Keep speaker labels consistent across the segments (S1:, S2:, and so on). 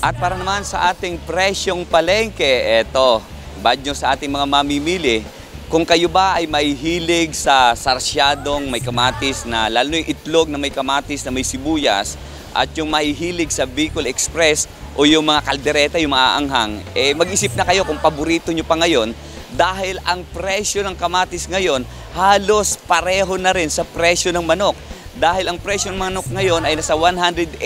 S1: At para naman sa ating presyong palengke, eto, bad news sa ating mga mamimili. Kung kayo ba ay mahihilig sa sarsyadong may kamatis na lalo yung itlog na may kamatis na may sibuyas at yung mahihilig sa Bicol Express o yung mga kaldereta, yung maaanghang, mag-isip na kayo kung paborito nyo pa ngayon dahil ang presyo ng kamatis ngayon halos pareho na rin sa presyo ng manok. Dahil ang presyo ng manok ngayon ay nasa 180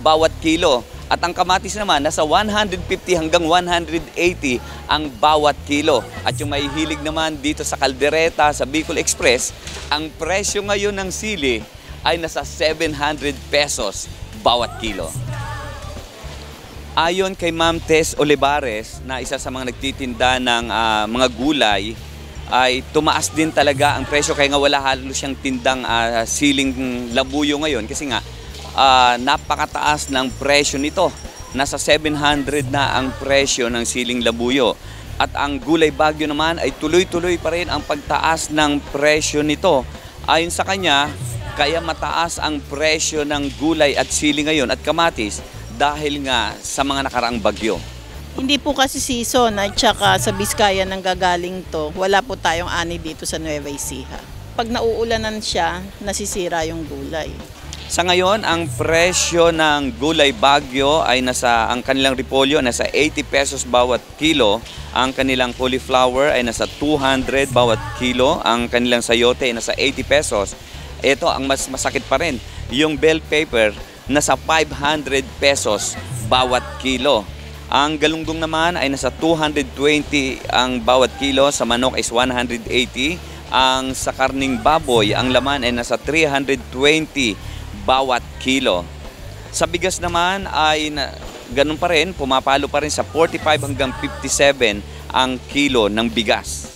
S1: bawat kilo. At ang kamatis naman, nasa 150 hanggang 180 ang bawat kilo. At yung mahihilig naman dito sa kaldereta, sa Bicol Express, ang presyo ngayon ng sili ay nasa 700 pesos bawat kilo. Ayon kay Ma'am Tess Olivares, na isa sa mga nagtitinda ng mga gulay, ay tumaas din talaga ang presyo. Kaya nga wala halos siyang tindang siling labuyo ngayon kasi nga, napakataas ng presyo nito. Nasa 700 na ang presyo ng siling labuyo. At ang gulay Bagyo naman ay tuloy-tuloy pa rin ang pagtaas ng presyo nito. Ayon sa kanya, kaya mataas ang presyo ng gulay at sili ngayon at kamatis dahil nga sa mga nakaraang bagyo.
S2: Hindi po kasi season at saka sa Biskaya nang gagaling to. Wala po tayong ani dito sa Nueva Ecija. Pag nauulanan siya, nasisira yung gulay.
S1: Sa ngayon, ang presyo ng gulay Bagyo ay ang kanilang repolyo nasa 80 pesos bawat kilo. Ang kanilang cauliflower ay nasa 200 bawat kilo. Ang kanilang sayote ay nasa 80 pesos. Ito ang mas masakit pa rin. Yung bell pepper nasa 500 pesos bawat kilo. Ang galunggong naman ay nasa 220 ang bawat kilo. Sa manok is 180. Ang sa karning baboy, ang laman ay nasa 320 bawat kilo. Sa bigas naman ay ganun pa rin, pumapalo pa rin sa 45 hanggang 57 ang kilo ng bigas.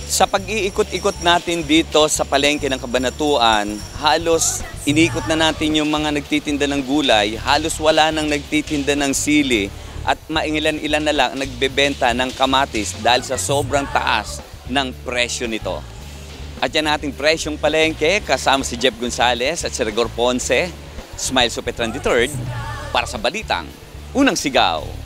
S1: Sa pag-iikot-ikot natin dito sa palengke ng Cabanatuan, halos inikot na natin yung mga nagtitinda ng gulay, halos wala nang nagtitinda ng sili at maingilan-ilan na lang nagbebenta ng kamatis dahil sa sobrang taas ng presyo nito. At yan ating presyong palengke, kasama si Jeff Gonzalez at si Rigor Ponce, Smile Supetran III, para sa Balitang Unang Sigaw.